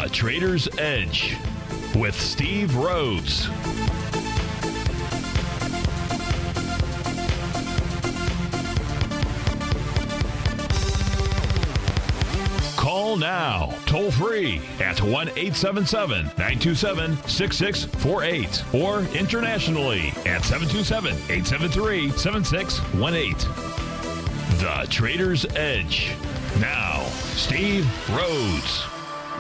The Trader's Edge with Steve Rhodes. Call now, toll free at 1-877-927-6648 or internationally at 727-873-7618. The Trader's Edge. Now, Steve Rhodes.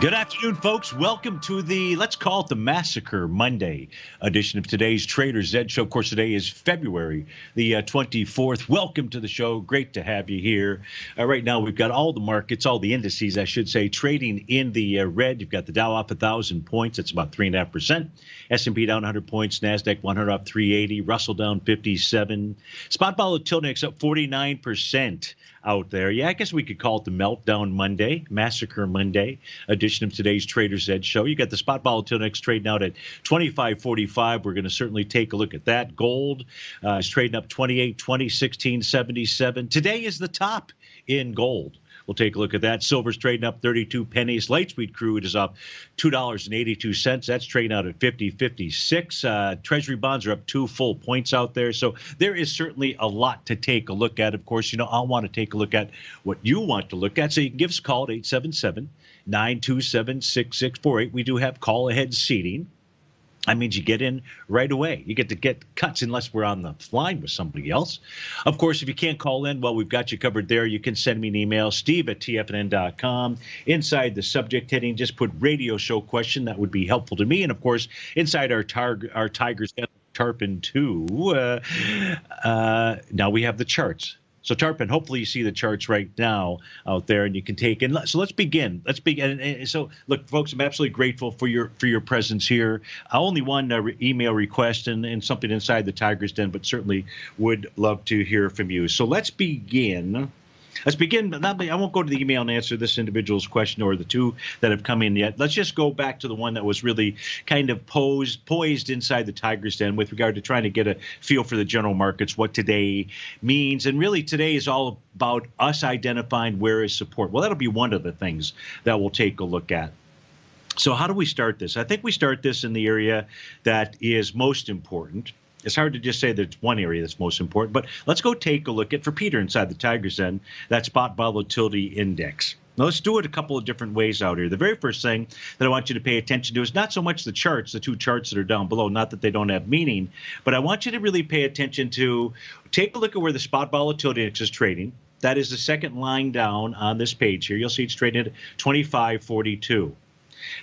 Good afternoon, folks. Welcome to the, let's call it the Massacre Monday edition of today's Trader's Edge show. Of course, today is February the 24th. Welcome to the show. Great to have you here. Right now, we've got all the markets, all the indices, I should say, trading in the red. You've got the Dow up 1,000 points. That's about 3.5%. S&P down 100 points. NASDAQ 100 up 380. Russell down 57. Spot volatility up 49%. Out there. Yeah, I guess we could call it the Meltdown Monday, Massacre Monday edition of today's Trader's Edge show. You got the spot volatility index trading out at 25.45. We're going to certainly take a look at that. Gold is trading up 28, 20, 16, 77. Today is the top in gold. We'll take a look at that. Silver's trading up 32 pennies. Light sweet crude is up $2.82. That's trading out at 50.56. Treasury bonds are up 2 full points out there. So there is certainly a lot to take a look at. Of course, I want to take a look at what you want to look at. So you can give us a call at 877-927-6648. We do have call ahead seating. That means you get in right away. You get to get cuts unless we're on the line with somebody else. Of course, if you can't call in, well, we've got you covered there. You can send me an email, steve@tfnn.com. Inside the subject heading, just put radio show question. That would be helpful to me. And, of course, inside our Tigers Tarpon 2, now we have the charts. So, Tarpon, hopefully you see the charts right now out there, and you can take in. So let's begin. And so, look, folks, I'm absolutely grateful for your presence here. Only one email request and something inside the Tiger's Den, but certainly would love to hear from you. So let's begin. I won't go to the email and answer this individual's question or the two that have come in yet. Let's just go back to the one that was really kind of poised inside the Tiger's Den with regard to trying to get a feel for the general markets, what today means. And really today is all about us identifying where is support. Well, that'll be one of the things that we'll take a look at. So how do we start this? I think we start this in the area that is most important. It's hard to just say there's one area that's most important, but let's go take a look at, for Peter inside the Tiger's Den, that spot volatility index. Now, let's do it a couple of different ways out here. The very first thing that I want you to pay attention to is not so much the charts, the two charts that are down below, not that they don't have meaning, but I want you to really pay attention to, take a look at where the spot volatility index is trading. That is the second line down on this page here. You'll see it's trading at 25.42.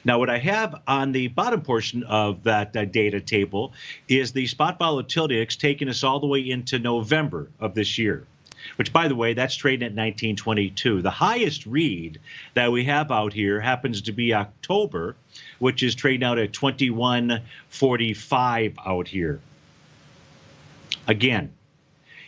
Now, what I have on the bottom portion of that data table is the spot volatility index taking us all the way into November of this year, which, by the way, that's trading at 1922. The highest read that we have out here happens to be October, which is trading out at 21.45 out here. Again,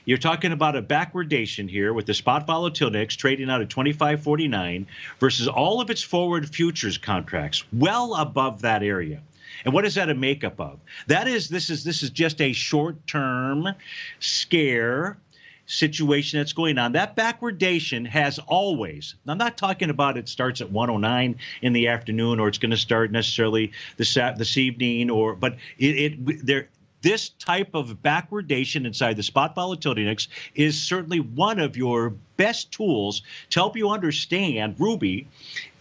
you're talking about a backwardation here with the spot volatility index trading out at 25.49 versus all of its forward futures contracts well above that area. And what is that a makeup of? This is just a short-term scare situation that's going on. That backwardation has always, I'm not talking about it starts at 1:09 in the afternoon or it's going to start necessarily this evening, but this type of backwardation inside the spot volatility index is certainly one of your best tools to help you understand, Ruby,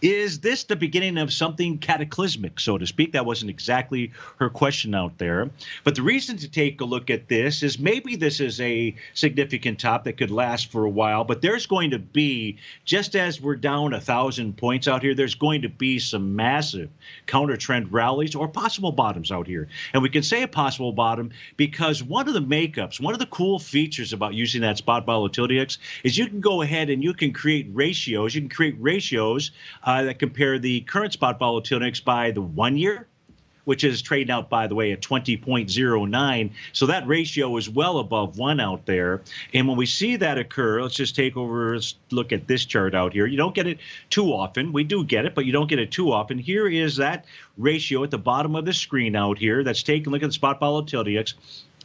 is this the beginning of something cataclysmic, so to speak? That wasn't exactly her question out there. But the reason to take a look at this is maybe this is a significant top that could last for a while, but there's going to be, just as we're down 1,000 points out here, there's going to be some massive counter trend rallies or possible bottoms out here. And we can say a possible bottom because one of the makeups, one of the cool features about using that spot volatility index is you can go ahead and you can create ratios. You can create ratios that compare the current spot volatility index by the 1 year, which is trading out, by the way, at 20.09. So that ratio is well above 1 out there. And when we see that occur, let's look at this chart out here. You don't get it too often. We do get it, but you don't get it too often. Here is that ratio at the bottom of the screen out here that's taking a look at the spot volatility index.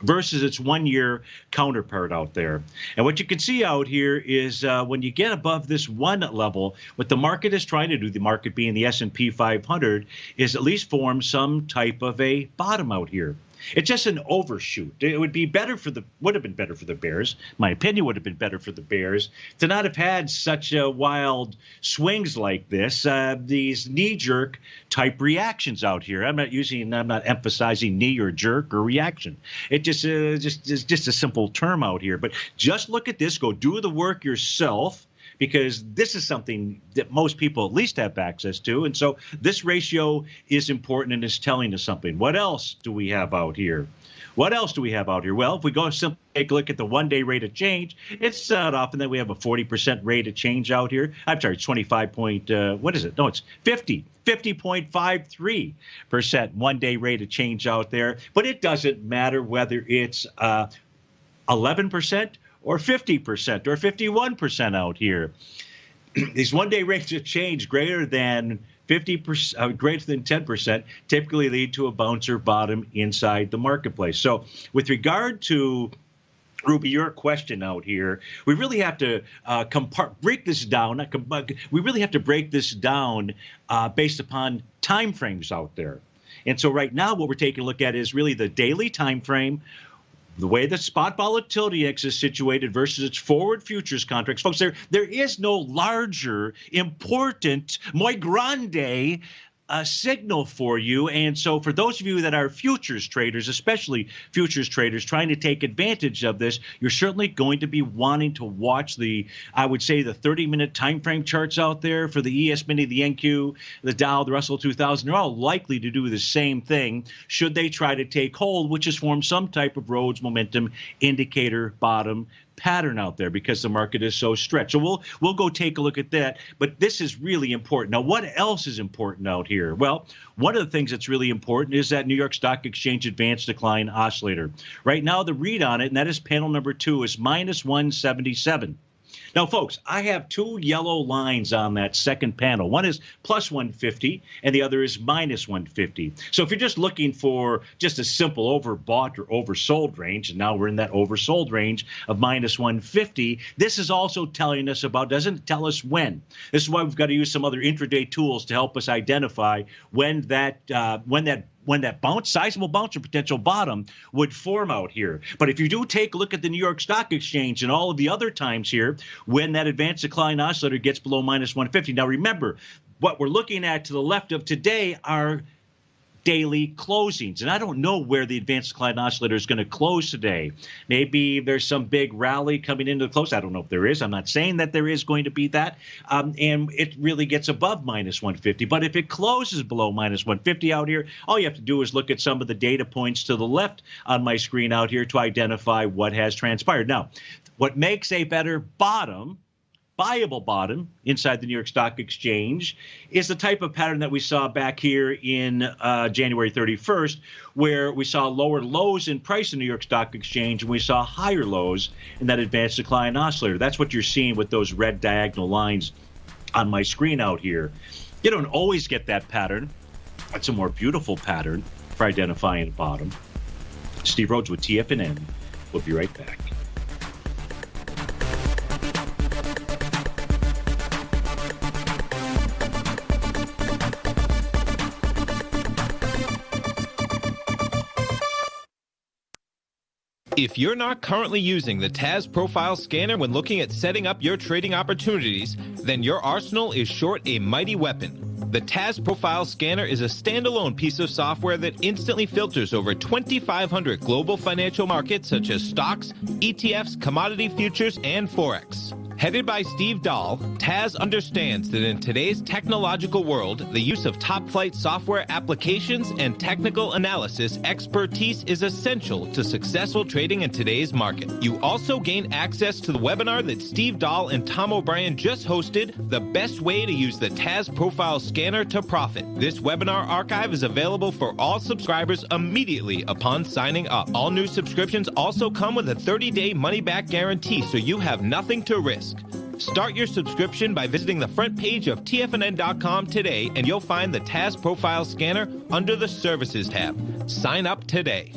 versus its 1-year counterpart out there. And what you can see out here is when you get above this 1 level, what the market is trying to do, the market being the S&P 500, is at least form some type of a bottom out here. It's just an overshoot. It would be better would have been better for the Bears. My opinion would have been better for the Bears to not have had such wild swings like this, these knee-jerk type reactions out here. I'm not emphasizing knee or jerk or reaction. It just is just a simple term out here. But just look at this. Go do the work yourself, because this is something that most people at least have access to. And so this ratio is important and is telling us something. What else do we have out here? What else do we have out here? Well, if we go simply take a look at the 1-day rate of change, it's not often that we have a 40% rate of change out here. I'm sorry, it's 25 point, what is it? No, it's 50.53% 1-day rate of change out there. But it doesn't matter whether it's 11%, or 50% or 51% out here. These 1-day rates of change greater than 50%, greater than 10%, typically lead to a bounce or bottom inside the marketplace. So with regard to Ruby, your question out here, we really have to break this down. We really have to break this down based upon time frames out there. And so right now what we're taking a look at is really the daily time frame, the way the spot volatility index is situated versus its forward futures contracts. Folks, there is no larger, important, muy grande signal for you. And so for those of you that are futures traders, especially futures traders trying to take advantage of this, you're certainly going to be wanting to watch I would say the 30-minute time frame charts out there for the ES Mini, the NQ, the Dow, the Russell 2000. They're all likely to do the same thing should they try to take hold, which is form some type of Rhodes momentum indicator bottom pattern out there, because the market is so stretched. So we'll go take a look at that. But this is really important. Now, what else is important out here? Well, one of the things that's really important is that New York Stock Exchange Advanced Decline Oscillator. Right now, the read on it, and that is panel number 2, is minus 177. Now, folks, I have 2 yellow lines on that second panel. One is plus 150, and the other is minus 150. So if you're just looking for just a simple overbought or oversold range, and now we're in that oversold range of minus 150, this is also telling us doesn't tell us when. This is why we've got to use some other intraday tools to help us identify when that sizable bounce or potential bottom would form out here. But if you do take a look at the New York Stock Exchange and all of the other times here when that advanced decline oscillator gets below minus 150. Now remember, what we're looking at to the left of today are daily closings. And I don't know where the advanced decline oscillator is going to close today. Maybe there's some big rally coming into the close. I don't know if there is. I'm not saying that there is going to be that. And it really gets above minus 150. But if it closes below minus 150 out here, all you have to do is look at some of the data points to the left on my screen out here to identify what has transpired. Now, what makes a better bottom, viable bottom inside the New York Stock Exchange is the type of pattern that we saw back here in January 31st, where we saw lower lows in price in New York Stock Exchange and we saw higher lows in that advanced decline oscillator. That's what you're seeing with those red diagonal lines on my screen out here. You don't always get that pattern. That's a more beautiful pattern for identifying a bottom. Steve Rhodes with TFNN. We'll be right back. If you're not currently using the TAS Profile Scanner when looking at setting up your trading opportunities, then your arsenal is short a mighty weapon. The TAS Profile Scanner is a standalone piece of software that instantly filters over 2,500 global financial markets such as stocks, ETFs, commodity futures, and Forex. Headed by Steve Dahl, TAS understands that in today's technological world, the use of top-flight software applications and technical analysis expertise is essential to successful trading in today's market. You also gain access to the webinar that Steve Dahl and Tom O'Brien just hosted, The Best Way to Use the TAS Profile Scanner to Profit. This webinar archive is available for all subscribers immediately upon signing up. All new subscriptions also come with a 30-day money-back guarantee, so you have nothing to risk. Start your subscription by visiting the front page of TFNN.com today, and you'll find the TAS Profile Scanner under the Services tab. Sign up today.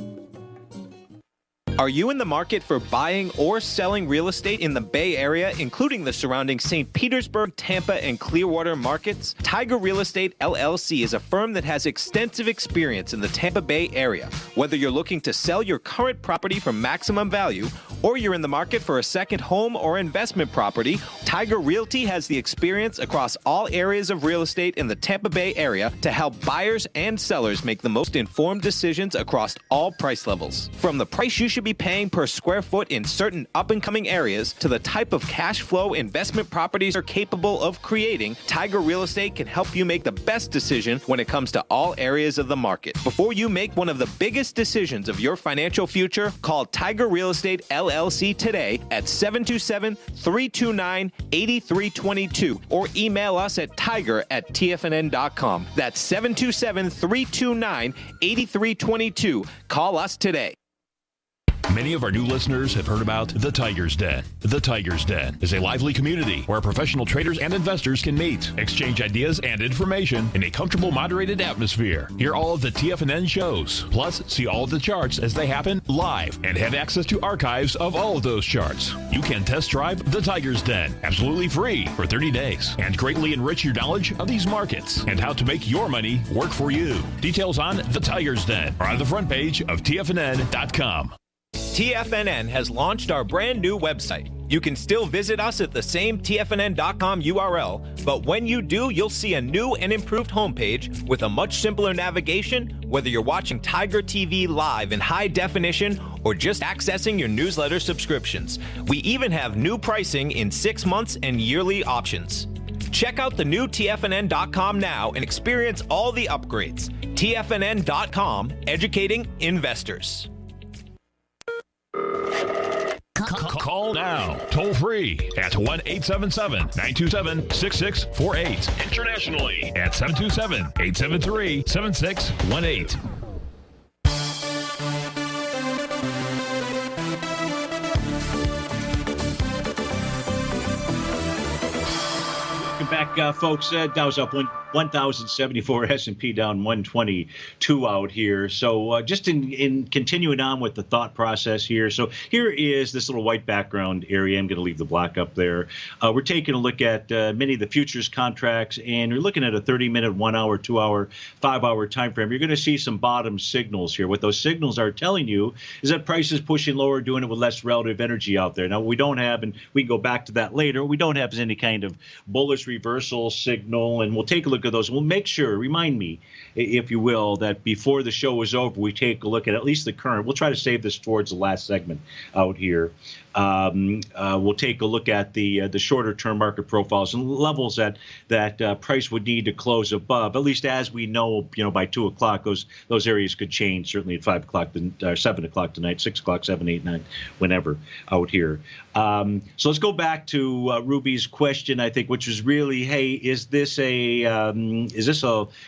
Are you in the market for buying or selling real estate in the Bay Area, including the surrounding St. Petersburg, Tampa, and Clearwater markets? Tiger Real Estate LLC is a firm that has extensive experience in the Tampa Bay area. Whether you're looking to sell your current property for maximum value, or you're in the market for a second home or investment property, Tiger Realty has the experience across all areas of real estate in the Tampa Bay area to help buyers and sellers make the most informed decisions across all price levels. From the price you should be paying per square foot in certain up-and-coming areas to the type of cash flow investment properties are capable of creating, Tiger Real Estate can help you make the best decision when it comes to all areas of the market. Before you make one of the biggest decisions of your financial future, call Tiger Real Estate LLC today at 727-329-8322 or email us at tiger@tfnn.com. That's 727-329-8322. Call us today. Many of our new listeners have heard about The Tiger's Den. The Tiger's Den is a lively community where professional traders and investors can meet, exchange ideas and information in a comfortable, moderated atmosphere. Hear all of the TFNN shows, plus see all of the charts as they happen live and have access to archives of all of those charts. You can test drive The Tiger's Den absolutely free for 30 days and greatly enrich your knowledge of these markets and how to make your money work for you. Details on The Tiger's Den are on the front page of TFNN.com. TFNN has launched our brand new website. You can still visit us at the same TFNN.com URL, but when you do, you'll see a new and improved homepage with a much simpler navigation, whether you're watching Tiger TV live in high definition or just accessing your newsletter subscriptions. We even have new pricing in 6 months and yearly options. Check out the new TFNN.com now and experience all the upgrades. TFNN.com, educating investors. Call now, toll free at 1-877-927-6648. Internationally at 727-873-7618. Welcome back, folks. Dow's up 1,074, S&P down 122 out here. So just in continuing on with the thought process here. So here is this little white background area. I'm going to leave the block up there. We're taking a look at many of the futures contracts, and you're looking at a 30-minute, 1 hour, 2 hour, 5 hour time frame. You're going to see some bottom signals here. What those signals are telling you is that price is pushing lower, doing it with less relative energy out there. Now, what we don't have, and we can go back to that later, what we don't have is any kind of bullish reversal signal, and we'll take a look at those. We'll make sure, remind me, if you will, that before the show is over, we take a look at least the current. We'll try to save this towards the last segment out here. We'll take a look at the shorter term market profiles and levels that price would need to close above. At least as we know, by 2 o'clock, those areas could change. Certainly at 5 o'clock, 7 o'clock tonight, 6 o'clock, 7, 8, 9, whenever out here. So let's go back to Ruby's question, I think, which was really, hey, is this a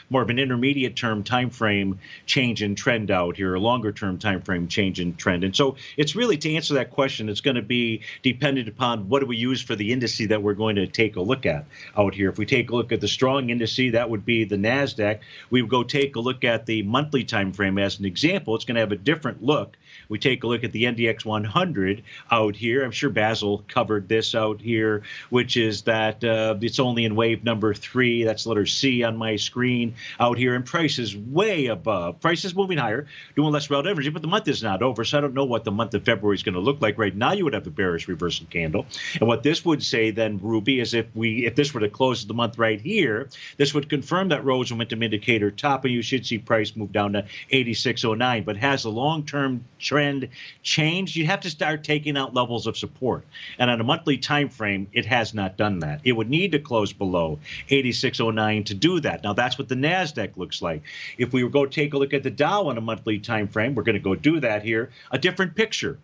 more of an intermediate term time frame change in trend out here, a longer term time frame change in trend? And so it's really, to answer that question, it's going to be dependent upon what do we use for the indice that we're going to take a look at out here. If we take a look at the strong indice, that would be the NASDAQ. We would go take a look at the monthly time frame as an example. It's going to have a different look. We take a look at the NDX 100 out here. I'm sure Basil covered this out here, which is that it's only in wave number 3. That's letter C on my screen out here. And price is way above. Price is moving higher, doing less relative energy, but the month is not over. So I don't know what the month of February is going to look like. Right now, you would have the bearish reversal candle. And what this would say then, Ruby, is if this were to close the month right here, this would confirm that Rhodes momentum indicator top, and you should see price move down to 86.09. But has a long-term trend changed? You have to start taking out levels of support. And on a monthly time frame, it has not done that. It would need to close below 86.09 to do that. Now, that's what the NASDAQ looks like. If we go take a look at the Dow on a monthly time frame, we're going to go do that here, a different picture.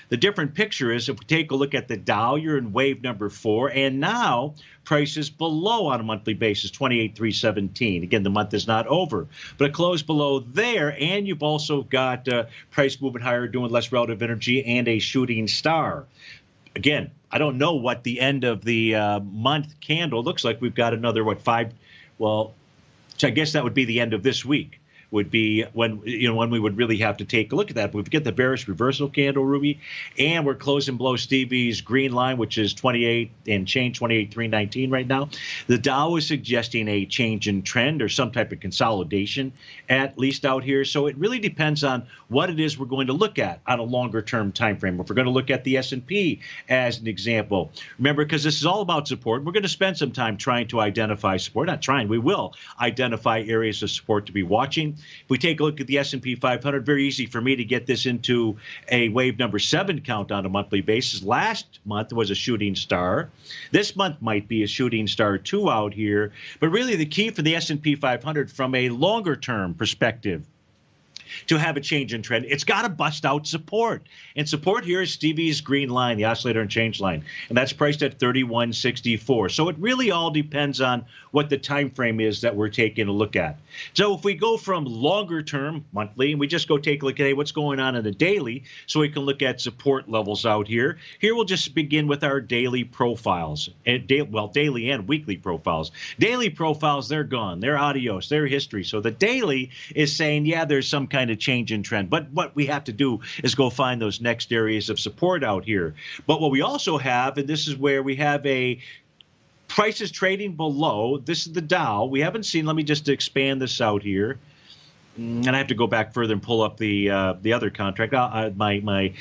The different picture is if we take a look at the Dow, you're in wave number 4, and now price is below on a monthly basis, 28,317. Again, the month is not over, but it closed below there, and you've also got price moving higher, doing less relative energy, and a shooting star. Again, I don't know what the end of the month candle looks like. We've got another, 5? Well, so I guess that would be the end of this week. would be when we would really have to take a look at that. We get the bearish reversal candle, Ruby, and we're closing below Stevie's green line, which is 28 and change, 28,319 right now. The Dow is suggesting a change in trend or some type of consolidation, at least out here. So it really depends on what it is we're going to look at on a longer term time frame. If we're going to look at the S&P as an example, remember, because this is all about support, we're going to spend some time trying to identify support. Not trying, we will identify areas of support to be watching. If we take a look at the S&P 500, very easy for me to get this into a wave number 7 count on a monthly basis. Last month was a shooting star. This month might be a shooting star 2 out here. But really the key for the S&P 500 from a longer term perspective to have a change in trend, it's got to bust out support. And support here is Stevie's green line, the oscillator and change line, and that's priced at 31.64. So it really all depends on what the time frame is that we're taking a look at. So if we go from longer term, monthly, and we just go take a look at, hey, what's going on in the daily, so we can look at support levels out here. Here we'll just begin with our daily profiles, and daily and weekly profiles. Daily profiles, they're gone. They're adios. They're history. So the daily is saying, yeah, there's some kind of change in trend. But what we have to do is go find those next areas of support out here. But what we also have, and this is where we have a prices trading below, this is the Dow. We haven't seen, let me just expand this out here. And I have to go back further and pull up the other contract, my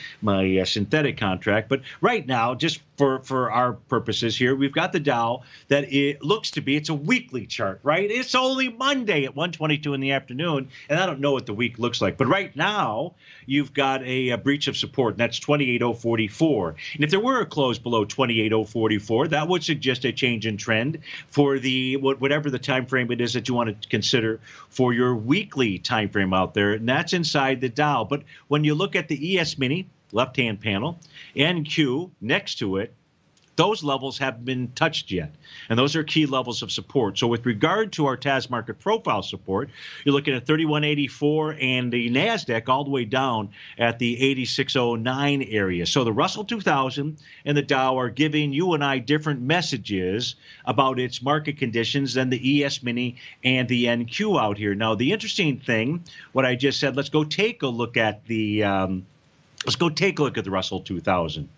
synthetic contract. But right now, just for our purposes here, we've got the Dow that it looks to be, it's a weekly chart, right? It's only Monday at 1:22 in the afternoon, and I don't know what the week looks like. But right now, you've got a breach of support, and that's 28,044. And if there were a close below 28,044, that would suggest a change in trend for the whatever the time frame it is that you want to consider for your weekly time frame out there, and that's inside the Dow. But when you look at the ES Mini, left-hand panel, and Q next to it, those levels haven't been touched yet, and those are key levels of support. So with regard to our TAS market profile support, you're looking at 3184 and the NASDAQ all the way down at the 8609 area. So the Russell 2000 and the Dow are giving you and I different messages about its market conditions than the ES Mini and the NQ out here. Now, the interesting thing, what I just said, let's go take a look at the Russell 2000.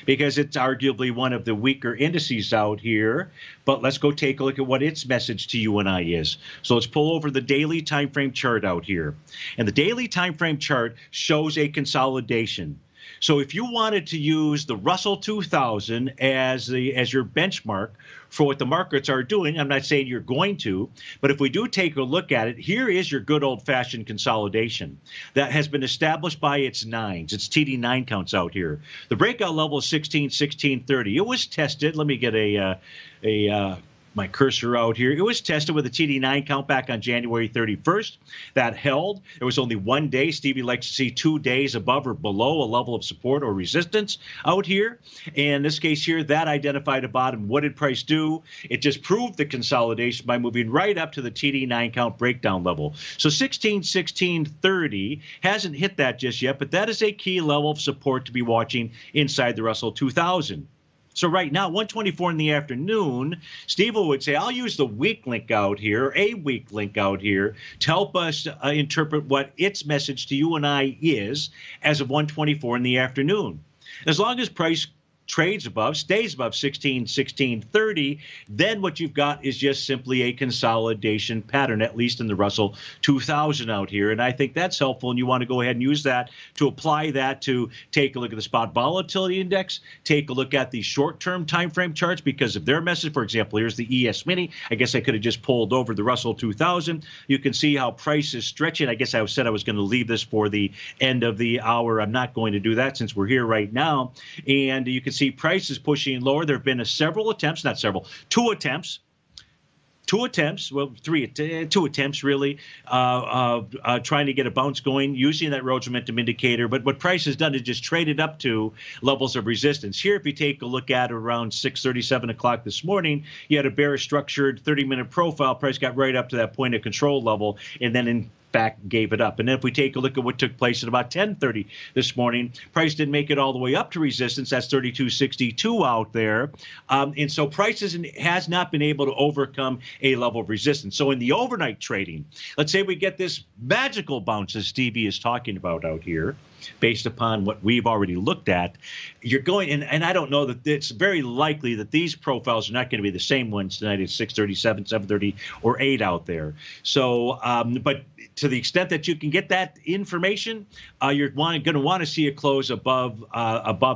Because it's arguably one of the weaker indices out here. But let's go take a look at what its message to you and I is. So let's pull over the daily time frame chart out here. And the daily time frame chart shows a consolidation. So if you wanted to use the Russell 2000 as your benchmark for what the markets are doing, I'm not saying you're going to, but if we do take a look at it, here is your good old-fashioned consolidation that has been established by its nines, its TD9 counts out here. The breakout level is 1630. It was tested. Let me get my cursor out here. It was tested with a TD9 count back on January 31st. That held. There was only one day. Stevie likes to see 2 days above or below a level of support or resistance out here. And in this case here, that identified a bottom. What did price do? It just proved the consolidation by moving right up to the TD9 count breakdown level. So 1630 hasn't hit that just yet, but that is a key level of support to be watching inside the Russell 2000. So right now, 1:24 in the afternoon, Steve would say, I'll use the week link out here, a week link out here, to help us interpret what its message to you and I is as of 1:24 in the afternoon. As long as price trades above, stays above 1630, then what you've got is just simply a consolidation pattern, at least in the Russell 2000 out here. And I think that's helpful, and you want to go ahead and use that to apply that to take a look at the spot volatility index, take a look at the short-term time frame charts, because of their message, for example, here's the ES Mini. I guess I could have just pulled over the Russell 2000. You can see how price is stretching. I guess I said I was going to leave this for the end of the hour. I'm not going to do that since we're here right now. And you can see prices pushing lower. There have been two attempts, well, two attempts really, trying to get a bounce going using that Rhodes momentum indicator. But what price has done is just traded up to levels of resistance. Here, if you take a look at around 6:30, 7 o'clock this morning, you had a bearish structured 30-minute profile. Price got right up to that point of control level, and then in fact, gave it up. And then if we take a look at what took place at about 10:30 this morning, price didn't make it all the way up to resistance. That's 32.62 out there. And so price has not been able to overcome a level of resistance. So in the overnight trading, let's say we get this magical bounce as Stevie is talking about out here, based upon what we've already looked at, you're going, and I don't know that it's very likely that these profiles are not going to be the same ones tonight at 6:30, 7:30, or 8 out there. So, but to the extent that you can get that information, you're going to want to see it close above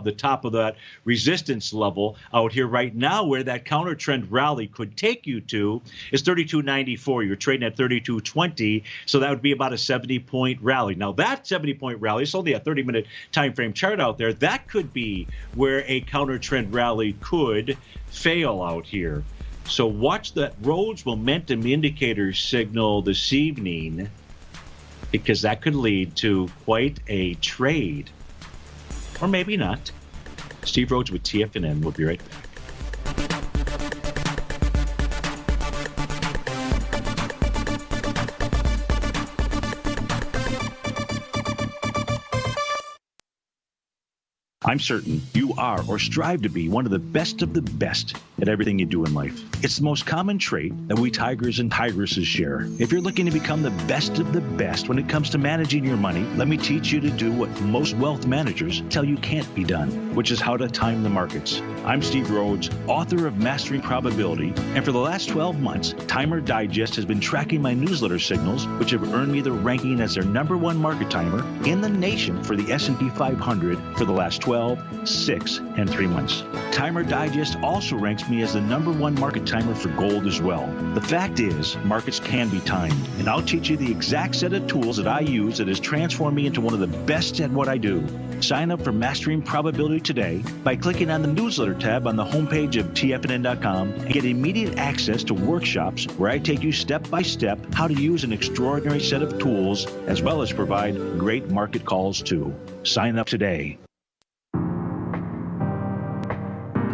the top of that resistance level out here right now, where that counter trend rally could take you to is 32.94. You're trading at 32.20, so that would be about a 70-point rally. Now that 70-point rally is only a 30-minute time frame chart out there. That could be where a counter trend rally could fail out here. So watch that Rhodes momentum indicator signal this evening, because that could lead to quite a trade. Or maybe not. Steve Rhodes with TFNN. We'll be right back. I'm certain you are or strive to be one of the best at everything you do in life. It's the most common trait that we tigers and tigresses share. If you're looking to become the best of the best when it comes to managing your money, let me teach you to do what most wealth managers tell you can't be done, which is how to time the markets. I'm Steve Rhodes, author of Mastering Probability, and for the last 12 months, Timer Digest has been tracking my newsletter signals, which have earned me the ranking as their #1 market timer in the nation for the S&P 500 for the last 12, 6, and 3 months. Timer Digest also ranks me as the #1 market timer for gold as well. The fact is, markets can be timed, and I'll teach you the exact set of tools that I use that has transformed me into one of the best at what I do. Sign up for Mastering Probability today by clicking on the newsletter tab on the homepage of TFNN.com and get immediate access to workshops where I take you step by step how to use an extraordinary set of tools, as well as provide great market calls too. Sign up today.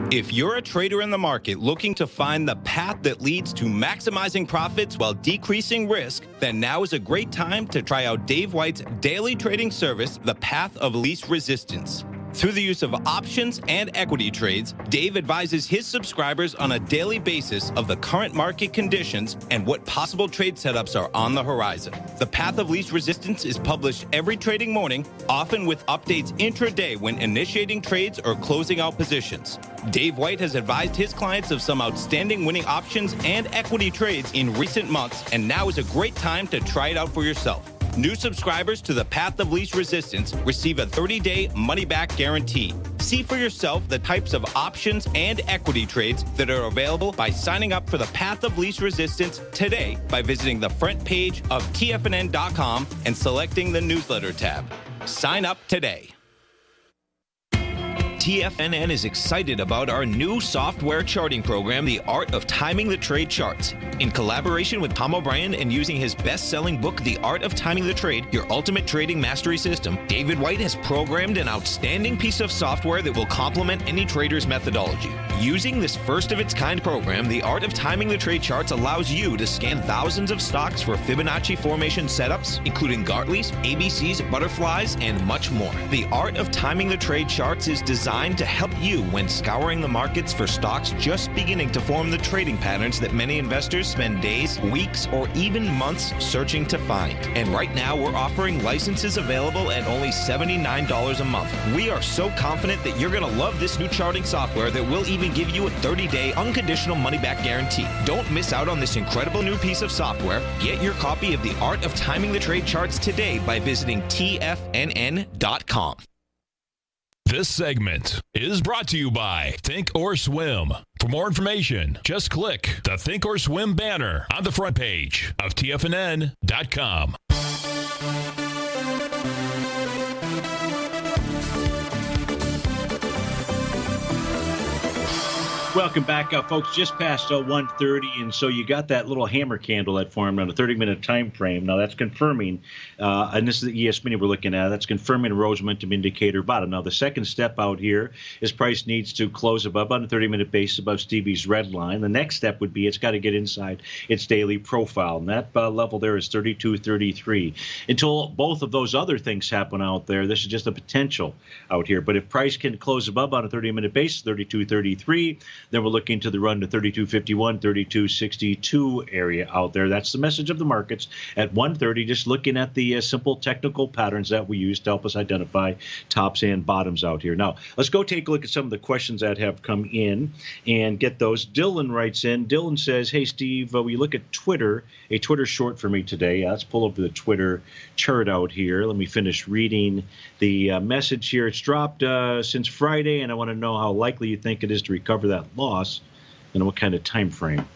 If you're a trader in the market looking to find the path that leads to maximizing profits while decreasing risk, then now is a great time to try out Dave White's daily trading service, The Path of Least Resistance. Through the use of options and equity trades, Dave advises his subscribers on a daily basis of the current market conditions and what possible trade setups are on the horizon. The Path of Least Resistance is published every trading morning, often with updates intraday when initiating trades or closing out positions. Dave White has advised his clients of some outstanding winning options and equity trades in recent months, and now is a great time to try it out for yourself. New subscribers to the Path of Least Resistance receive a 30-day money-back guarantee. See for yourself the types of options and equity trades that are available by signing up for the Path of Least Resistance today by visiting the front page of TFNN.com and selecting the newsletter tab. Sign up today. TFNN is excited about our new software charting program, The Art of Timing the Trade Charts. In collaboration with Tom O'Brien and using his best-selling book, The Art of Timing the Trade, Your Ultimate Trading Mastery System, David White has programmed an outstanding piece of software that will complement any trader's methodology. Using this first-of-its-kind program, The Art of Timing the Trade Charts allows you to scan thousands of stocks for Fibonacci formation setups, including Gartley's, ABC's, butterflies, and much more. The Art of Timing the Trade Charts is designed to help you when scouring the markets for stocks just beginning to form the trading patterns that many investors spend days, weeks, or even months searching to find. And right now, we're offering licenses available at only $79 a month. We are so confident that you're going to love this new charting software that will even give you a 30-day unconditional money-back guarantee. Don't miss out on this incredible new piece of software. Get your copy of The Art of Timing the Trade Charts today by visiting TFNN.com. This segment is brought to you by Think or Swim. For more information, just click the Think or Swim banner on the front page of TFNN.com. Welcome back, folks. Just past 1:30, and so you got that little hammer candle that formed on a 30-minute time frame. Now that's confirming, and this is the ES Mini we're looking at. That's confirming a Rhodes momentum indicator bottom. Now the second step out here is price needs to close above on a 30-minute basis above Stevie's red line. The next step would be it's got to get inside its daily profile, and that level there is 32.33. Until both of those other things happen out there, this is just a potential out here. But if price can close above on a 30-minute basis, 32.33. Then we're looking to the run to 32.51, 32.62 area out there. That's the message of the markets at 1:30, just looking at the simple technical patterns that we use to help us identify tops and bottoms out here. Now, let's go take a look at some of the questions that have come in and get those. Dylan writes in. Dylan says, hey, Steve, we look at Twitter, a Twitter short for me today. Let's pull up the Twitter chart out here. Let me finish reading the message here. It's dropped since Friday, and I want to know how likely you think it is to recover that loss and what kind of time frame.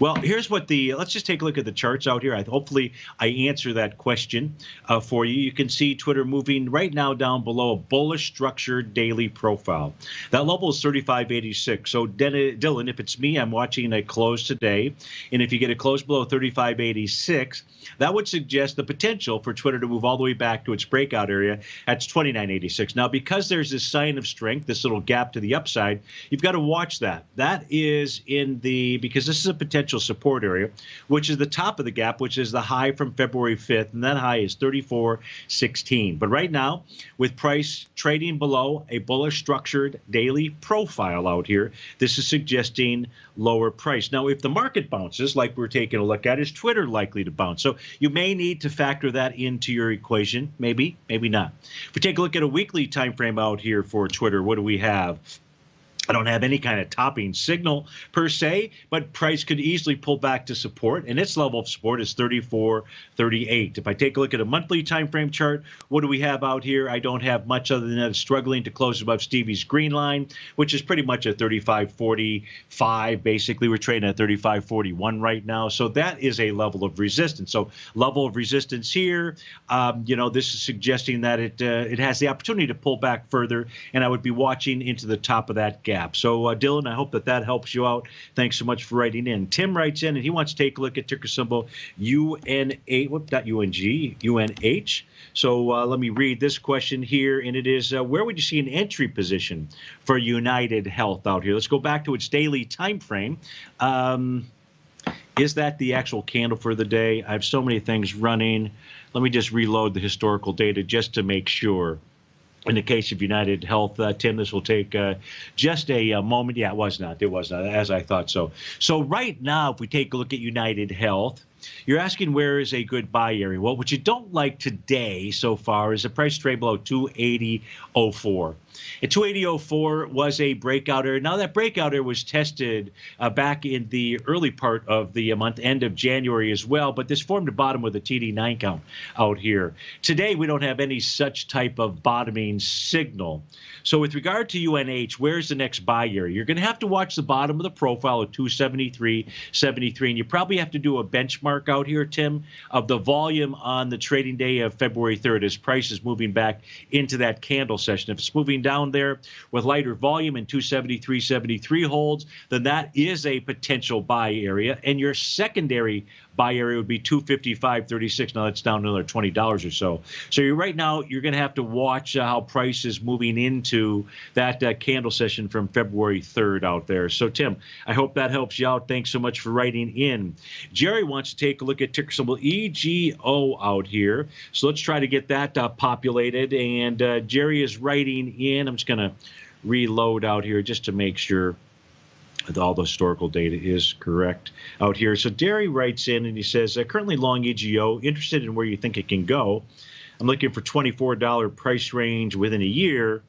Well, here's what let's just take a look at the charts out here. Hopefully I answer that question for you. You can see Twitter moving right now down below a bullish structured daily profile. That level is 35.86. So Dylan, if it's me, I'm watching a close today. And if you get a close below 35.86, that would suggest the potential for Twitter to move all the way back to its breakout area. That's 29.86. Now, because there's this sign of strength, this little gap to the upside, you've got to watch that. That is because this is a potential support area, which is the top of the gap, which is the high from February 5th, and that high is 34.16. But right now, with price trading below a bullish structured daily profile out here, this is suggesting lower price. Now, if the market bounces, like we're taking a look at, is Twitter likely to bounce? So you may need to factor that into your equation. Maybe, maybe not. If we take a look at a weekly time frame out here for Twitter, what do we have? I don't have any kind of topping signal per se, but price could easily pull back to support, and its level of support is 34.38. If I take a look at a monthly time frame chart, what do we have out here? I don't have much other than that struggling to close above Stevie's green line, which is pretty much at 35.45. Basically, we're trading at 35.41 right now, so that is a level of resistance. So level of resistance here, this is suggesting that it has the opportunity to pull back further, and I would be watching into the top of that gap. So, Dylan, I hope that helps you out. Thanks so much for writing in. Tim writes in, and he wants to take a look at ticker symbol UNH. So let me read this question here, and it is, where would you see an entry position for United Health out here? Let's go back to its daily time frame. Is that the actual candle for the day? I have so many things running. Let me just reload the historical data just to make sure. In the case of United Health, Tim, this will take just a moment. Yeah, it was not, as I thought so. So right now, if we take a look at United Health, you're asking where is a good buy area. Well, what you don't like today so far is the price trade below 280.04. And 280.04 was a breakout area. Now that breakout area was tested back in the early part of the month, end of January as well, but this formed a bottom with a TD9 count out here. Today, we don't have any such type of bottoming signal. So with regard to UNH, where's the next buy area? You're going to have to watch the bottom of the profile at 273.73, and you probably have to do a benchmark out here, Tim, of the volume on the trading day of February 3rd as price is moving back into that candle session. If it's moving down there with lighter volume and 273.73 holds, then that is a potential buy area. And your secondary buy area would be 255.36. Now that's down another $20 or so. So right now you're going to have to watch how price is moving into that candle session from February 3rd out there. So Tim, I hope that helps you out. Thanks so much for writing in. Jerry wants to take a look at ticker symbol EGO out here. So let's try to get that populated. And Jerry is writing in. I'm just going to reload out here just to make sure all the historical data is correct out here. So Jerry writes in and he says, currently long EGO, interested in where you think it can go. I'm looking for $24 price range within a year.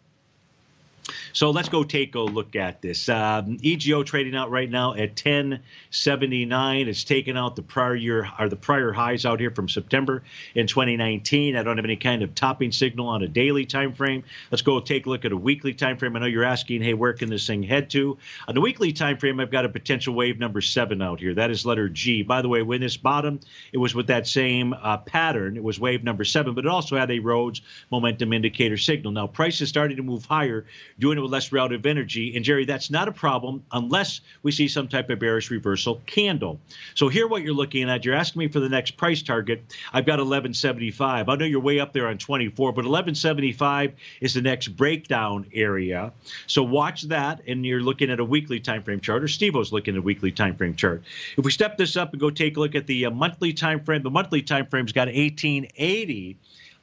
So let's go take a look at this. EGO trading out right now at 10.79. It's taken out the prior highs out here from September in 2019. I don't have any kind of topping signal on a daily time frame. Let's go take a look at a weekly time frame. I know you're asking, hey, where can this thing head to? On the weekly time frame, I've got a potential wave number 7 out here. That is letter G. By the way, when this bottom, it was with that same pattern. It was wave number 7, but it also had a Rhodes momentum indicator signal. Now, price is starting to move higher doing it with less relative energy. And Jerry, that's not a problem unless we see some type of bearish reversal candle. So here what you're looking at, you're asking me for the next price target. I've got 1175. I know you're way up there on 24, but 1175 is the next breakdown area. So watch that, and you're looking at a weekly time frame chart, or Steve-O's looking at a weekly time frame chart. If we step this up and go take a look at the monthly time frame, the monthly time frame's got 1880.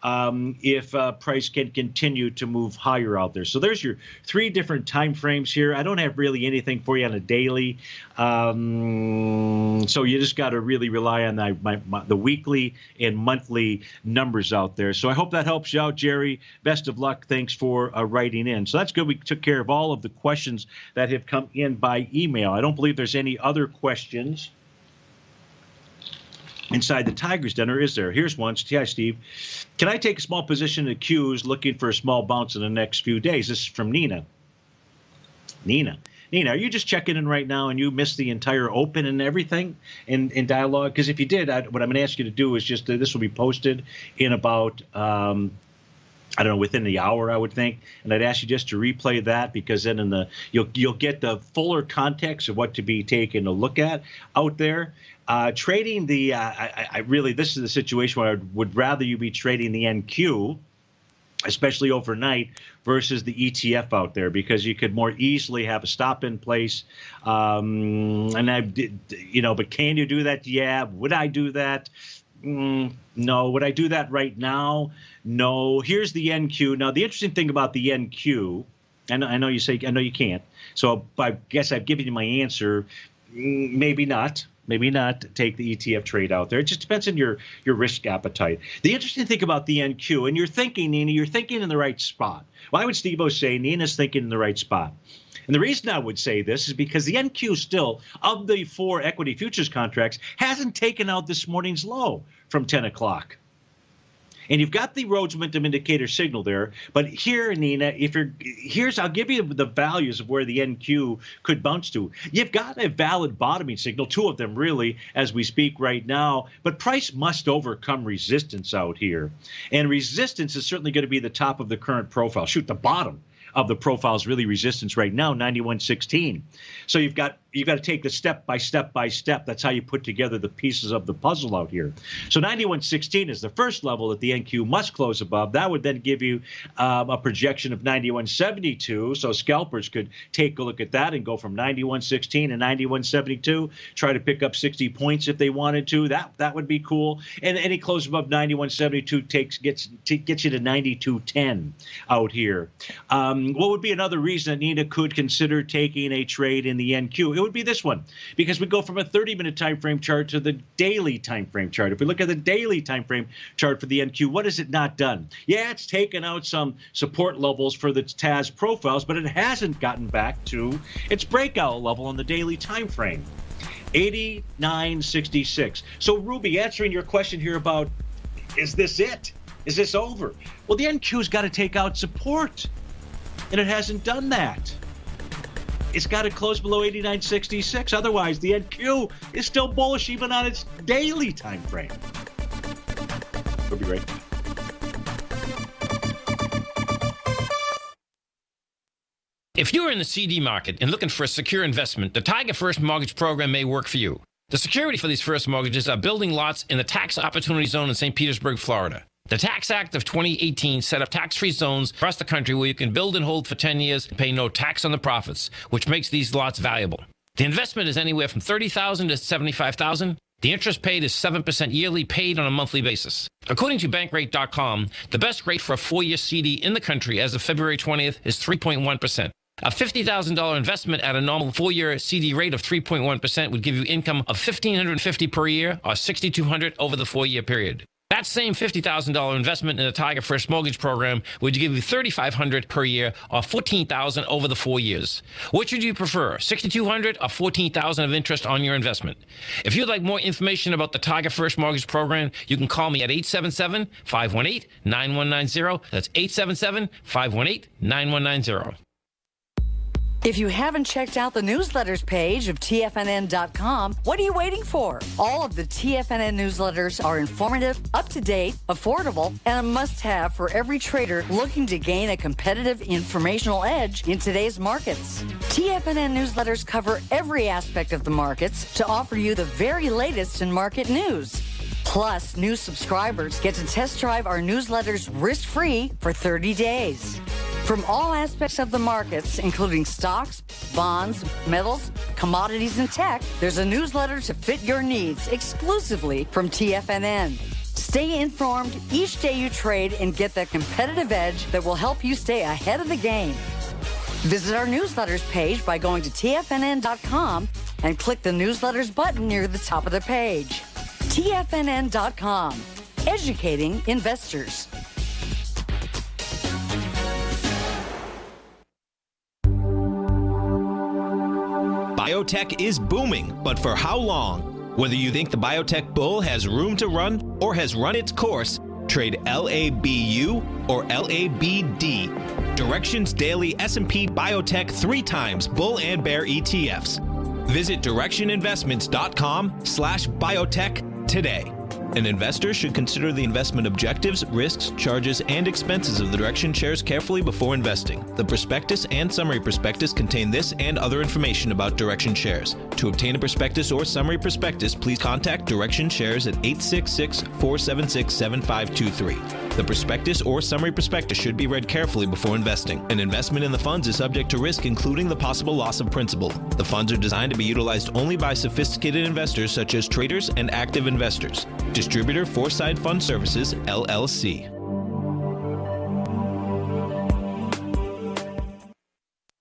If price can continue to move higher out there. So there's your 3 different time frames here. I don't have really anything for you on a daily. So you just got to really rely on the weekly and monthly numbers out there. So I hope that helps you out, Jerry. Best of luck. Thanks for writing in. So that's good. We took care of all of the questions that have come in by email. I don't believe there's any other questions inside the Tiger's Den, or is there? Here's one. Hi, Steve. Can I take a small position in Qs looking for a small bounce in the next few days? This is from Nina. Nina, are you just checking in right now and you missed the entire open and everything in dialogue? Because if you did, what I'm going to ask you to do is just this will be posted in about I don't know, within the hour, I would think. And I'd ask you just to replay that, because then you'll get the fuller context of what to be taken a look at out there. Trading the I really, this is the situation where I would rather you be trading the NQ, especially overnight, versus the ETF out there, because you could more easily have a stop in place. And I did, but can you do that? Yeah. Would I do that? No. Would I do that right now? No. Here's the NQ. Now, the interesting thing about the NQ, and I know you say, I know you can't. So I guess I've given you my answer. Maybe not. Maybe not take the ETF trade out there. It just depends on your risk appetite. The interesting thing about the NQ, and you're thinking, Nina, you're thinking in the right spot. Why would Steve-O say Nina's thinking in the right spot? And the reason I would say this is because the NQ still, of the 4 equity futures contracts, hasn't taken out this morning's low from 10 o'clock. And you've got the Rhodes momentum indicator signal there. But here, Nina, I'll give you the values of where the NQ could bounce to. You've got a valid bottoming signal, 2 of them really, as we speak right now. But price must overcome resistance out here. And resistance is certainly going to be the top of the current profile. Shoot, the bottom of the profile is really resistance right now, 91.16. So you've got to take the step by step by step. That's how you put together the pieces of the puzzle out here. So 91.16 is the first level that the NQ must close above. That would then give you a projection of 91.72. So scalpers could take a look at that and go from 91.16 and 91.72, try to pick up 60 points if they wanted to. That would be cool. And any close above 91.72 gets you to 92.10 out here. What would be another reason that Nina could consider taking a trade in the NQ? It would be this one, because we go from a 30-minute time frame chart to the daily time frame chart. If we look at the daily time frame chart for the NQ, what has it not done? Yeah, it's taken out some support levels for the TAS profiles, but it hasn't gotten back to its breakout level on the daily time frame, 89.66. So, Ruby, answering your question here about, is this it? Is this over? Well, the NQ's got to take out support, and it hasn't done that. It's got to close below 89.66. Otherwise, the NQ is still bullish even on its daily time frame. We'll be right back. If you're in the CD market and looking for a secure investment, the Tiger First Mortgage Program may work for you. The security for these first mortgages are building lots in the Tax Opportunity Zone in St. Petersburg, Florida. The Tax Act of 2018 set up tax-free zones across the country where you can build and hold for 10 years and pay no tax on the profits, which makes these lots valuable. The investment is anywhere from $30,000 to $75,000. The interest paid is 7% yearly, paid on a monthly basis. According to Bankrate.com, the best rate for a 4-year CD in the country as of February 20th is 3.1%. A $50,000 investment at a normal 4-year CD rate of 3.1% would give you income of $1,550 per year or $6,200 over the 4-year period. That same $50,000 investment in the Tiger First Mortgage Program would give you $3,500 per year or $14,000 over the 4 years. Which would you prefer, $6,200 or $14,000 of interest on your investment? If you'd like more information about the Tiger First Mortgage Program, you can call me at 877-518-9190. That's 877-518-9190. If you haven't checked out the newsletters page of TFNN.com, what are you waiting for? All of the TFNN newsletters are informative, up-to-date, affordable, and a must-have for every trader looking to gain a competitive informational edge in today's markets. TFNN newsletters cover every aspect of the markets to offer you the very latest in market news. Plus, new subscribers get to test drive our newsletters risk-free for 30 days. From all aspects of the markets, including stocks, bonds, metals, commodities, and tech, there's a newsletter to fit your needs exclusively from TFNN. Stay informed each day you trade and get that competitive edge that will help you stay ahead of the game. Visit our newsletters page by going to TFNN.com and click the newsletters button near the top of the page. TFNN.com, educating investors. Biotech is booming, but for how long? Whether you think the biotech bull has room to run or has run its course, trade LABU or LABD. Directions Daily S&P Biotech 3 times bull and bear ETFs. Visit directioninvestments.com/biotech today. An investor should consider the investment objectives, risks, charges, and expenses of the Direction shares carefully before investing. The prospectus and summary prospectus contain this and other information about Direction shares. To obtain a prospectus or summary prospectus, please contact Direction shares at 866-476-7523. The prospectus or summary prospectus should be read carefully before investing. An investment in the funds is subject to risk, including the possible loss of principal. The funds are designed to be utilized only by sophisticated investors such as traders and active investors. Distributor Foreside Fund Services, LLC.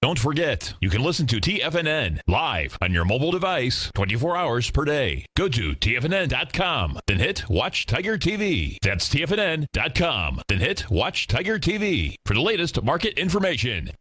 Don't forget, you can listen to TFNN live on your mobile device 24 hours per day. Go to TFNN.com, then hit Watch Tiger TV. That's TFNN.com, then hit Watch Tiger TV for the latest market information.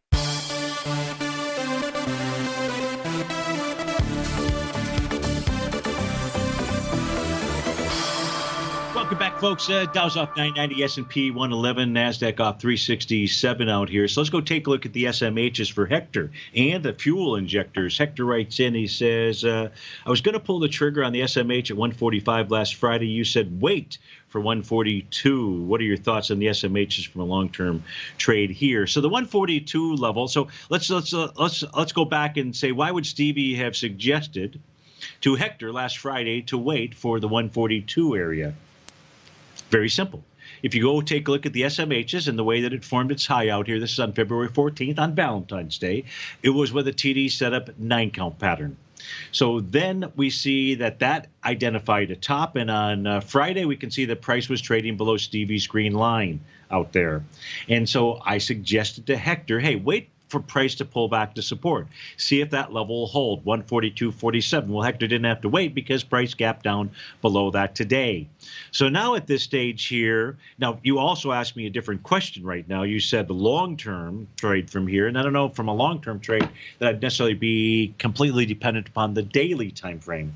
Welcome back, folks. Dow's off 990, S&P 111, NASDAQ off 367 out here. So let's go take a look at the SMHs for Hector and the fuel injectors. Hector writes in, he says, I was going to pull the trigger on the SMH at 145 last Friday. You said wait for 142. What are your thoughts on the SMHs from a long-term trade here? So the 142 level. So let's go back and say, why would Stevie have suggested to Hector last Friday to wait for the 142 area? Very simple. If you go take a look at the SMHs and the way that it formed its high out here, this is on February 14th on Valentine's Day, it was with a TD setup 9-count pattern. So then we see that identified a top, and on Friday we can see the price was trading below Stevie's green line out there. And so I suggested to Hector, hey, wait for price to pull back to support. See if that level will hold, 142.47. Well, Hector didn't have to wait because price gapped down below that today. So now at this stage here, now you also asked me a different question right now. You said the long-term trade from here, and I don't know from a long-term trade that I'd necessarily be completely dependent upon the daily time frame.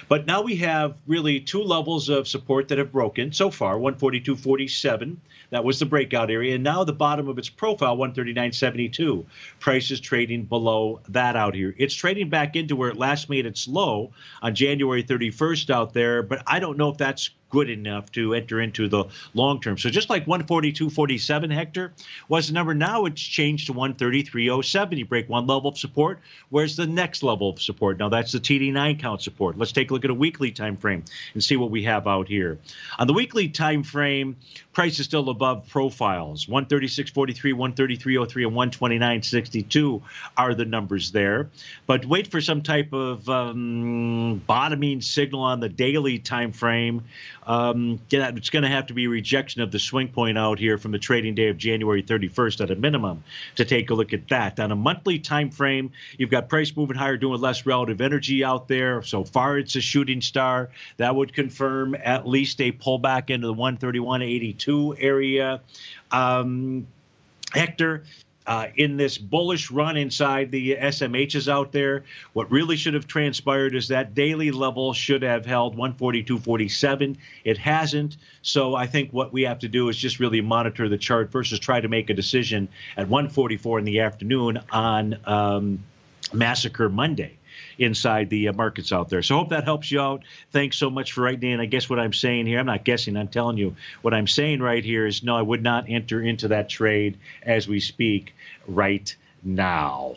But now we have really two levels of support that have broken so far, 142.47. That was the breakout area. And now the bottom of its profile, 139.72. Price is trading below that out here. It's trading back into where it last made its low on January 31st out there, but I don't know if that's good enough to enter into the long term. So just like 142.47, Hector, was the number, now it's changed to 133.07. You break one level of support. Where's the next level of support? Now that's the TD 9-count support. Let's take a look at a weekly time frame and see what we have out here. On the weekly time frame, price is still above profiles. 136.43, 133.03, and 129.62 are the numbers there. But wait for some type of bottoming signal on the daily time frame. It's going to have to be a rejection of the swing point out here from the trading day of January 31st at a minimum to take a look at that. On a monthly time frame, you've got price moving higher, doing less relative energy out there. So far, it's a shooting star. That would confirm at least a pullback into the 131.82 area. Hector, in this bullish run inside the SMHs out there, what really should have transpired is that daily level should have held 142.47. It hasn't. So I think what we have to do is just really monitor the chart versus try to make a decision at 1:44 in the afternoon on Massacre Monday inside the markets out there. So I hope that helps you out. Thanks so much for writing in. I guess what I'm saying here, I'm not guessing, I'm telling you what I'm saying right here is no, I would not enter into that trade as we speak right now.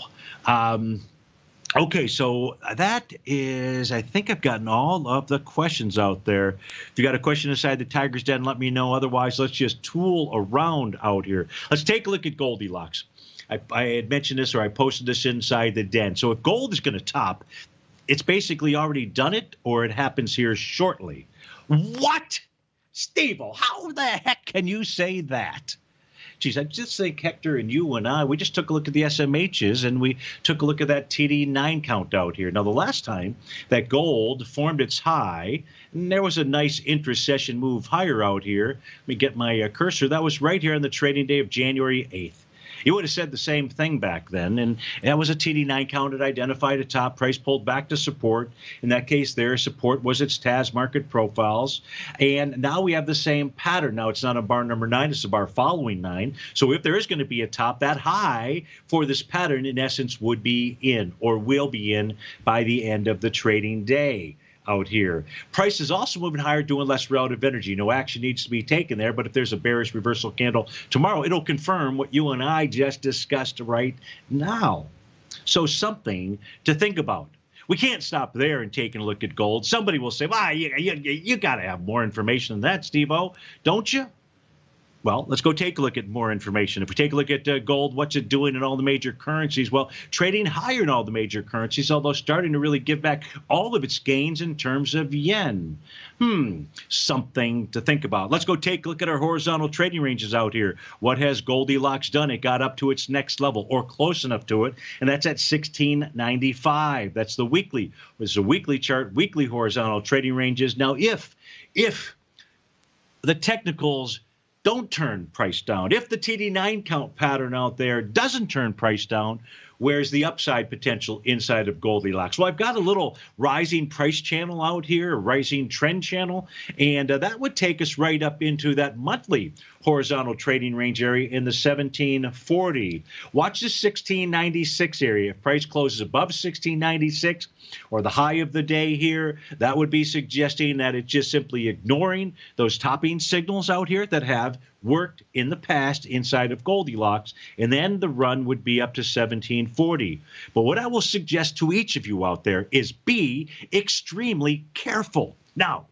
Okay, so that is, I think I've gotten all of the questions out there. If you got a question inside the Tiger's Den, let me know. Otherwise, let's just tool around out here. Let's take a look at Goldilocks. I had mentioned this, or I posted this inside the den. So if gold is going to top, it's basically already done it, or it happens here shortly. What? Steve-O, how the heck can you say that? Geez, I just think Hector and you and I, we just took a look at the SMHs, and we took a look at that TD9 count out here. Now, the last time that gold formed its high, and there was a nice intra-session move higher out here. Let me get my cursor. That was right here on the trading day of January 8th. You would have said the same thing back then, and that was a TD9 count. It identified a top price, pulled back to support. In that case there, support was its TAS market profiles, and now we have the same pattern. Now it's not a bar number 9, it's a bar following 9. So if there is going to be a top, that high for this pattern, in essence, would be in, or will be in, by the end of the trading day out here. Price is also moving higher, doing less relative energy. No action needs to be taken there, but if there's a bearish reversal candle tomorrow, it'll confirm what you and I just discussed right now. So something to think about. We can't stop there and take a look at gold. Somebody will say, well, you got to have more information than that, Steve-O, don't you? Well, let's go take a look at more information. If we take a look at gold, what's it doing in all the major currencies? Well, trading higher in all the major currencies, although starting to really give back all of its gains in terms of yen. Something to think about. Let's go take a look at our horizontal trading ranges out here. What has Goldilocks done? It got up to its next level, or close enough to it, and that's at 1695. That's the weekly. It's a weekly chart, weekly horizontal trading ranges. Now, if the technicals don't turn price down, if the TD9 count pattern out there doesn't turn price down, where's the upside potential inside of Goldilocks? Well, I've got a little rising price channel out here, a rising trend channel, and that would take us right up into that monthly horizontal trading range area in the 1740. Watch the 1696 area. If price closes above 1696 or the high of the day here, that would be suggesting that it's just simply ignoring those topping signals out here that have worked in the past inside of Goldilocks, and then the run would be up to 1740. But what I will suggest to each of you out there is be extremely careful. Now,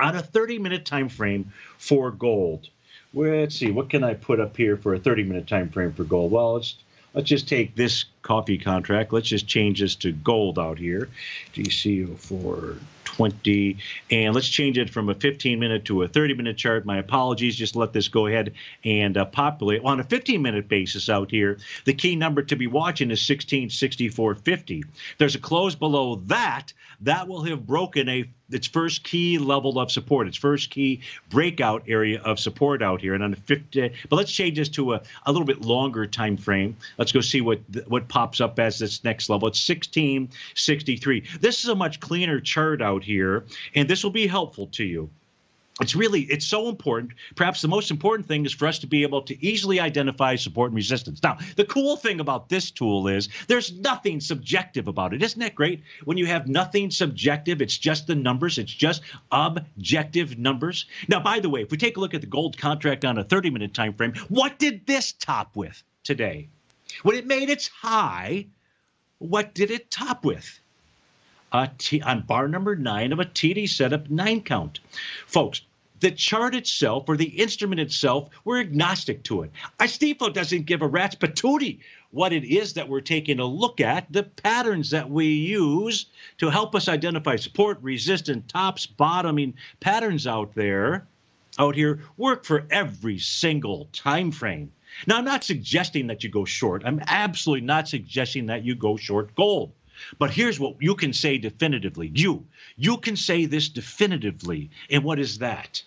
on a 30-minute time frame for gold, let's see, what can I put up here for a 30-minute time frame for gold? Well, let's just take this coffee contract. Let's just change this to gold out here. GCO 420. And let's change it from a 15-minute to a 30-minute chart. My apologies. Just let this go ahead and populate. On a 15-minute basis out here, the key number to be watching is 1664.50. There's a close below that. That will have broken its first key level of support, its first key breakout area of support out here. And on a 50, but let's change this to a little bit longer time frame. Let's go see what pops up as this next level. It's 1663. This is a much cleaner chart out here, and this will be helpful to you. It's so important. Perhaps the most important thing is for us to be able to easily identify support and resistance. Now, the cool thing about this tool is there's nothing subjective about it. Isn't that great? When you have nothing subjective, it's just the numbers. It's just objective numbers. Now, by the way, if we take a look at the gold contract on a 30-minute time frame, what did this top with today? When it made its high, what did it top with? On bar number 9 of a TD setup 9 count. Folks, the chart itself or the instrument itself, we're agnostic to it. Steve-O doesn't give a rat's patootie what it is that we're taking a look at, the patterns that we use to help us identify support, resistance, tops, bottoming patterns out here work for every single time frame. Now, I'm not suggesting that you go short. I'm absolutely not suggesting that you go short gold. But here's what you can say definitively. You can say this definitively. And what is that?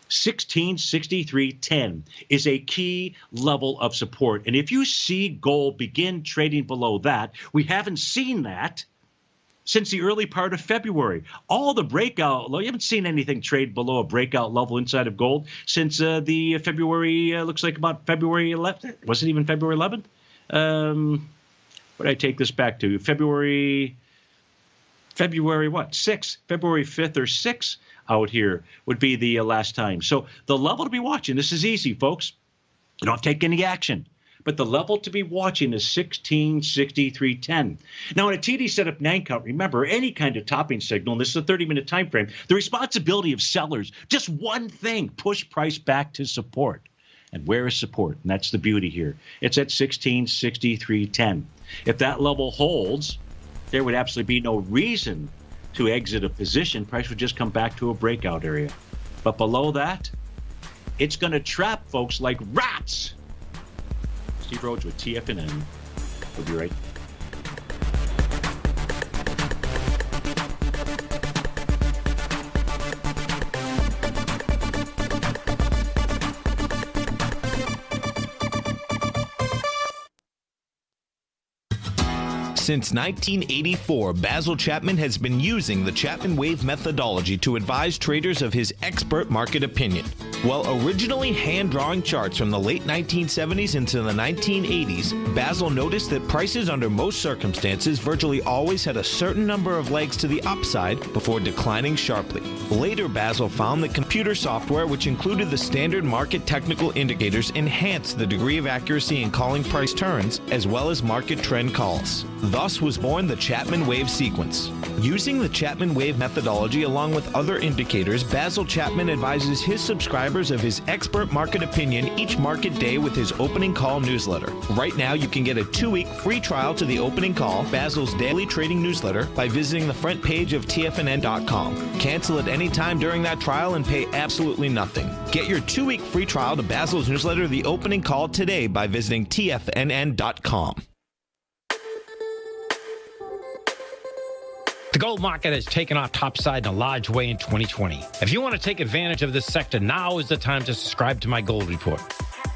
1663.10 is a key level of support. And if you see gold begin trading below that, we haven't seen that since the early part of February. All the breakout, you haven't seen anything trade below a breakout level inside of gold since the February, looks like about February 11th. Was it even February 11th? what did I take this back to? February what? 6th, February 5th or 6th out here would be the last time. So the level to be watching, this is easy, folks. You don't have to take any action. But the level to be watching is 1663.10. Now, in a TD setup 9 count, remember, any kind of topping signal, and this is a 30-minute time frame, the responsibility of sellers, just one thing, push price back to support. And where is support? And that's the beauty here. It's at 1663.10. If that level holds, there would absolutely be no reason to exit a position. Price would just come back to a breakout area. But below that, it's going to trap folks like rats. Steve Rhodes with TFNN. We'll be right back. Since 1984, Basil Chapman has been using the Chapman Wave methodology to advise traders of his expert market opinion. While originally hand-drawing charts from the late 1970s into the 1980s, Basil noticed that prices under most circumstances virtually always had a certain number of legs to the upside before declining sharply. Later, Basil found that computer software, which included the standard market technical indicators, enhanced the degree of accuracy in calling price turns, as well as market trend calls. Thus was born the Chapman Wave sequence. Using the Chapman Wave methodology along with other indicators, Basil Chapman advises his subscribers of his expert market opinion each market day with his opening call newsletter. Right now, you can get a 2-week free trial to the opening call, Basil's daily trading newsletter, by visiting the front page of TFNN.com. Cancel at any time during that trial and pay absolutely nothing. Get your 2-week free trial to Basil's newsletter, The Opening Call, today by visiting TFNN.com. The gold market has taken off topside in a large way in 2020. If you want to take advantage of this sector, now is the time to subscribe to my gold report.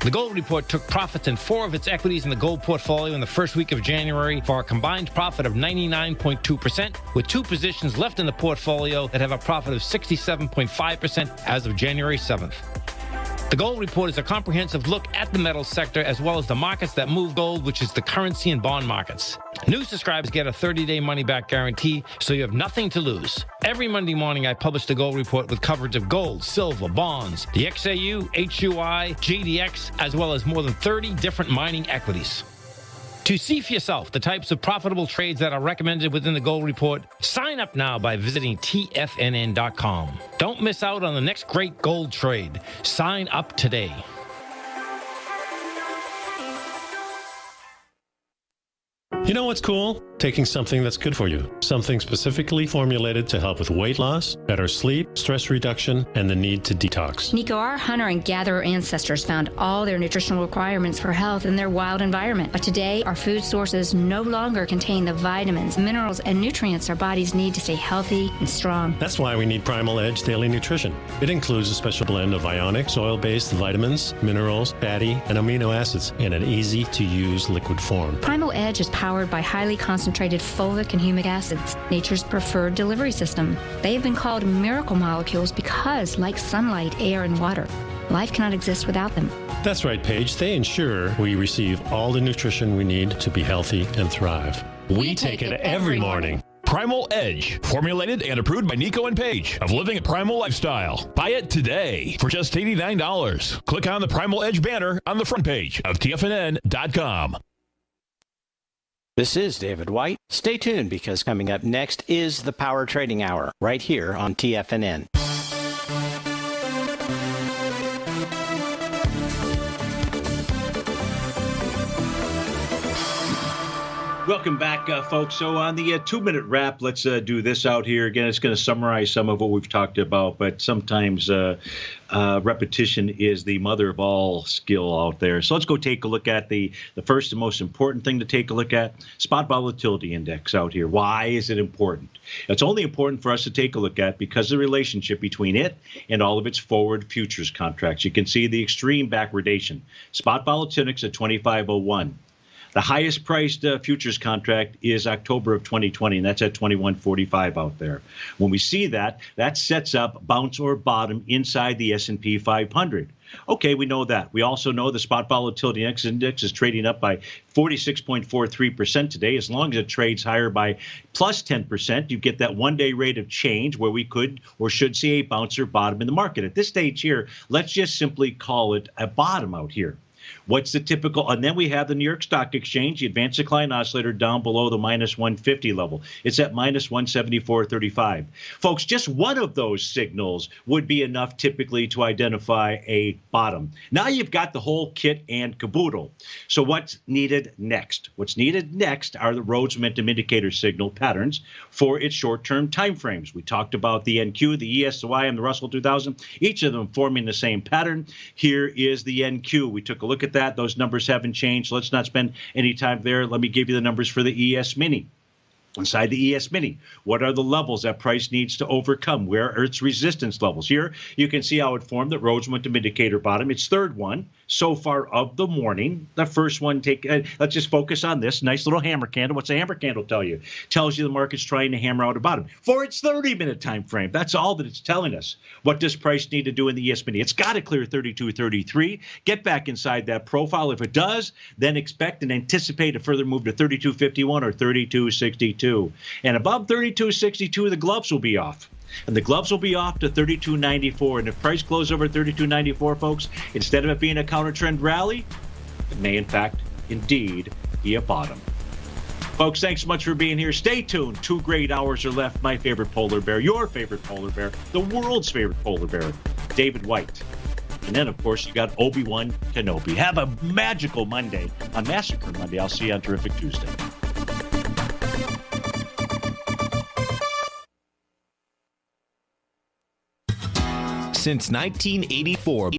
The gold report took profits in 4 of its equities in the gold portfolio in the first week of January for a combined profit of 99.2%, with 2 positions left in the portfolio that have a profit of 67.5% as of January 7th. The gold report is a comprehensive look at the metals sector as well as the markets that move gold, which is the currency and bond markets. New subscribers get a 30-day money-back guarantee, so you have nothing to lose. Every Monday morning, I publish the gold report with coverage of gold, silver, bonds, the XAU, HUI, GDX, as well as more than 30 different mining equities. To see for yourself the types of profitable trades that are recommended within the gold report, sign up now by visiting TFNN.com. Don't miss out on the next great gold trade. Sign up today. You know what's cool? Taking something that's good for you. Something specifically formulated to help with weight loss, better sleep, stress reduction, and the need to detox. Nico, our hunter and gatherer ancestors found all their nutritional requirements for health in their wild environment. But today, our food sources no longer contain the vitamins, minerals, and nutrients our bodies need to stay healthy and strong. That's why we need Primal Edge Daily Nutrition. It includes a special blend of ionic, soil-based vitamins, minerals, fatty, and amino acids in an easy-to-use liquid form. Primal Edge is powered by highly concentrated fulvic and humic acids, nature's preferred delivery system. They have been called miracle molecules because, like sunlight, air, and water, life cannot exist without them. That's right, Paige. They ensure we receive all the nutrition we need to be healthy and thrive. We take it every morning. Primal Edge, formulated and approved by Nico and Paige of Living a Primal Lifestyle. Buy it today for just $89. Click on the Primal Edge banner on the front page of TFNN.com. This is David White. Stay tuned because coming up next is the Power Trading Hour right here on TFNN. Welcome back, folks. So on the 2-minute wrap, let's do this out here. Again, it's going to summarize some of what we've talked about, but sometimes repetition is the mother of all skill out there. So let's go take a look at the first and most important thing to take a look at, spot volatility index out here. Why is it important? It's only important for us to take a look at because of the relationship between it and all of its forward futures contracts. You can see the extreme backwardation. Spot volatility index at 2501. The highest priced futures contract is October of 2020, and that's at 21.45 out there. When we see that, that sets up bounce or bottom inside the S&P 500. Okay, we know that. We also know the spot volatility index is trading up by 46.43% today. As long as it trades higher by plus 10%, you get that one-day rate of change where we could or should see a bounce or bottom in the market. At this stage here, let's just simply call it a bottom out here. What's the typical? And then we have the New York Stock Exchange, the advanced decline oscillator down below the minus 150 level. It's at minus 174.35. Folks, just one of those signals would be enough typically to identify a bottom. Now you've got the whole kit and caboodle. So what's needed next? What's needed next are the Rhodes Momentum Indicator signal patterns for its short-term time frames. We talked about the NQ, the ESY, and the Russell 2000, each of them forming the same pattern. Here is the NQ. We took a look at that. Those numbers haven't changed. Let's not spend any time there. Let me give you the numbers for the ES Mini. Inside the ES Mini, what are the levels that price needs to overcome? Where are its resistance levels? Here, you can see how it formed the Rhodes Momentum Indicator bottom. Its third one so far of the morning. The first one, let's just focus on this. Nice little hammer candle. What's a hammer candle tell you? Tells you the market's trying to hammer out a bottom for its 30-minute time frame. That's all that it's telling us. What does price need to do in the ES Mini? It's got to clear 32.33, get back inside that profile. If it does, then expect and anticipate a further move to 32.51 or 32.62. And above 32.62, the gloves will be off. And the gloves will be off to 32.94. And if price closes over 32.94, folks, instead of it being a counter trend rally, it may in fact indeed be a bottom. Folks, thanks so much for being here. Stay tuned. 2 great hours are left. My favorite polar bear, your favorite polar bear, the world's favorite polar bear, David White. And then, of course, you got Obi-Wan Kenobi. Have a magical Monday on Massacre Monday. I'll see you on Terrific Tuesday. Since 1984,